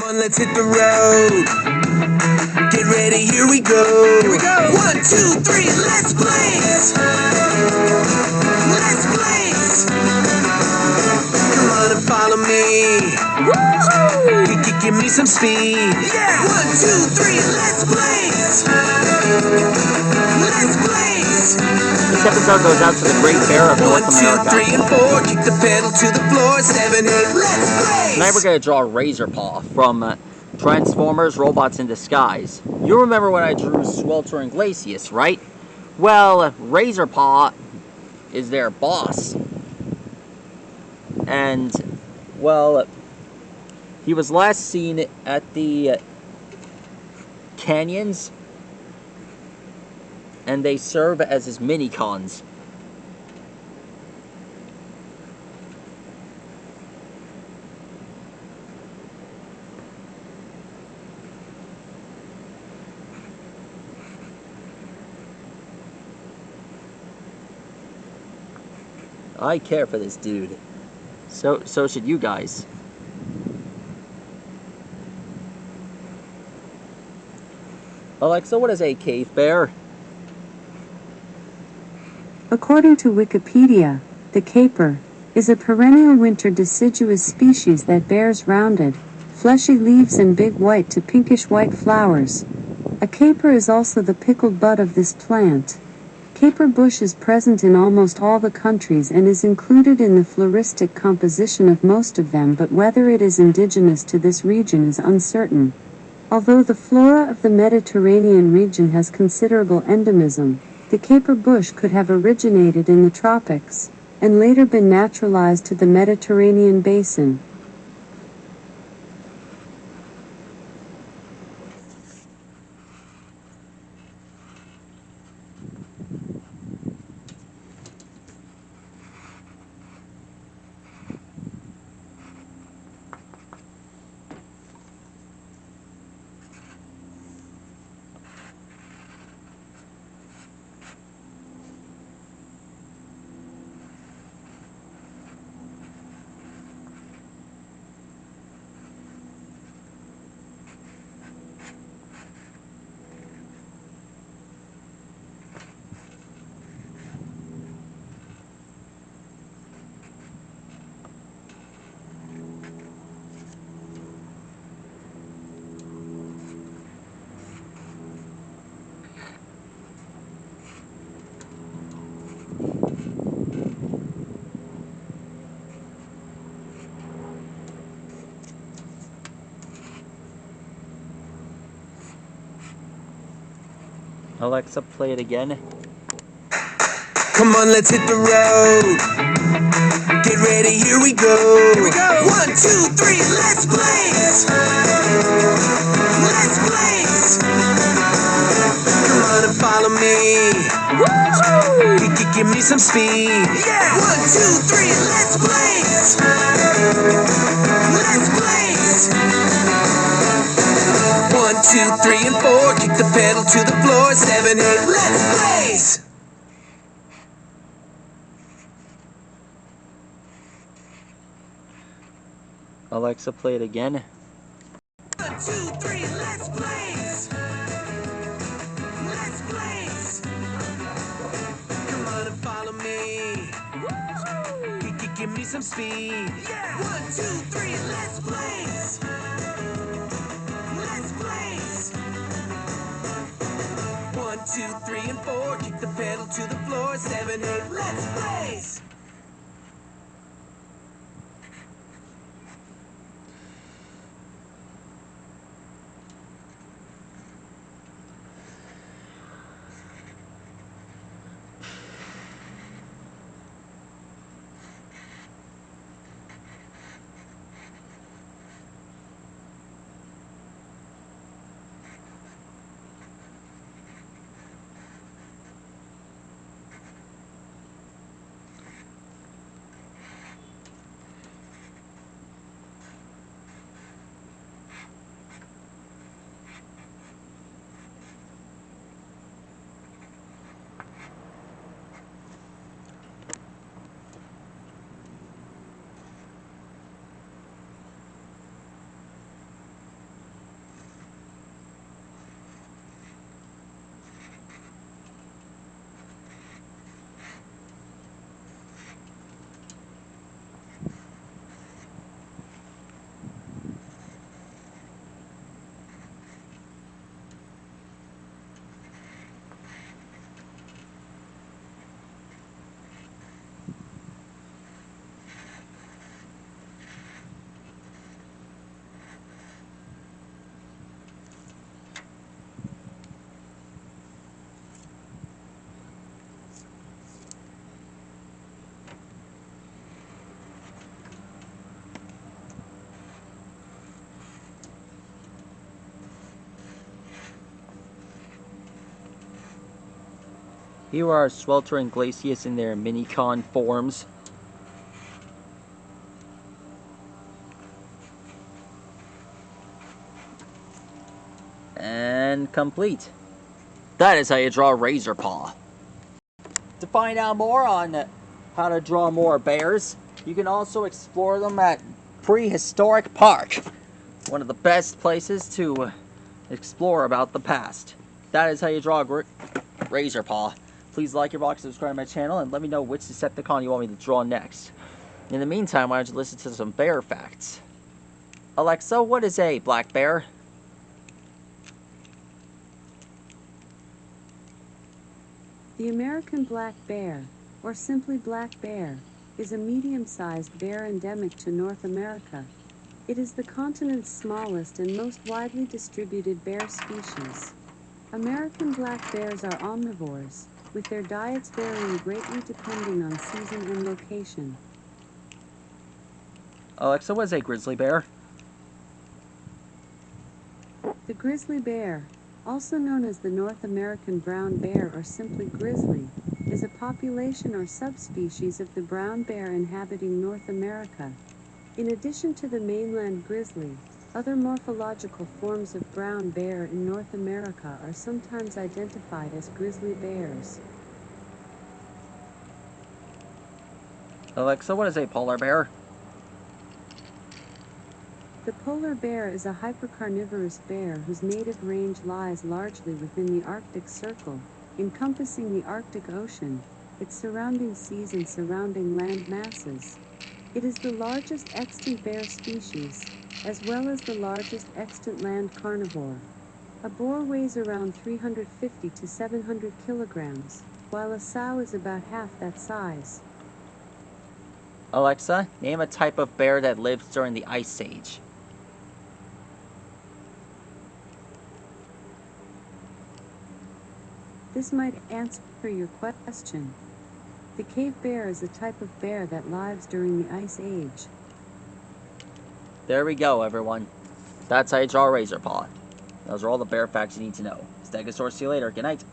Come on, let's hit the road. Get ready, here we go. Here we go. 1, 2, 3, let's blaze. Let's blaze. Come on and follow me. Woohoo! Give me some speed. Yeah. 1, 2, 3, let's blaze. Let's blaze. This episode goes out to the Great Bear of North America. 1, 2, 3, and 4. Kick the pedal to the floor. 7, 8, let's blaze. Tonight we're going to draw Razorpaw from Transformers: Robots in Disguise. You remember when I drew Swelter and Glacius, right? Well, Razorpaw is their boss. And, well, he was last seen at the canyons, and they serve as his mini-cons. I care for this dude. So should you guys. Alexa, what is a cave bear? According to Wikipedia, the caper is a perennial winter deciduous species that bears rounded, fleshy leaves and big white to pinkish-white flowers. A caper is also the pickled bud of this plant. Caper bush is present in almost all the countries and is included in the floristic composition of most of them, but whether it is indigenous to this region is uncertain. Although the flora of the Mediterranean region has considerable endemism, the caper bush could have originated in the tropics, and later been naturalized to the Mediterranean basin. Alexa, play it again. Come on, let's hit the road. Get ready, here we go. Here we go. 1, 2, 3, let's blaze. Let's blaze. Come on and follow me. Woohoo! Give me some speed. Yeah. 1, 2, 3, let's blaze. Let's blaze. 1, 2, 3, and 4. Kick the pedal to the floor. 7, 8, let's blaze. Alexa, play it again. 1, 2, 3, let's blaze. Let's blaze. Come on and follow me. Woohoo! Give me some speed. Yeah. 1, 2, 3, let's blaze. Let's blaze. 1, 2, 3, and 4. Kick the pedal to the floor. 7, 8, let's blaze. Here are Sweltering Glacius in their mini-con forms. And complete. That is how you draw Razorpaw. To find out more on how to draw more bears, you can also explore them at Prehistoric Park, one of the best places to explore about the past. That is how you draw Razorpaw. Please like your box, subscribe to my channel, and let me know which Decepticon you want me to draw next. In the meantime, why don't you listen to some bear facts? Alexa, what is a black bear? The American black bear, or simply black bear, is a medium-sized bear endemic to North America. It is the continent's smallest and most widely distributed bear species. American black bears are omnivores, with their diets varying greatly depending on season and location. Alexa, what is a grizzly bear? The grizzly bear, also known as the North American brown bear or simply grizzly, is a population or subspecies of the brown bear inhabiting North America. In addition to the mainland grizzly, other morphological forms of brown bear in North America are sometimes identified as grizzly bears. Alexa, what is a polar bear? The polar bear is a hypercarnivorous bear whose native range lies largely within the Arctic Circle, encompassing the Arctic Ocean, its surrounding seas and surrounding land masses. It is the largest extant bear species, as well as the largest extant land carnivore. A boar weighs around 350 to 700 kilograms, while a sow is about half that size. Alexa, name a type of bear that lived during the Ice Age. This might answer your question. The cave bear is a type of bear that lives during the Ice Age. There we go, everyone. That's how you draw Razorpaw. Those are all the bear facts you need to know. Stegosaurus, see you later. Good night.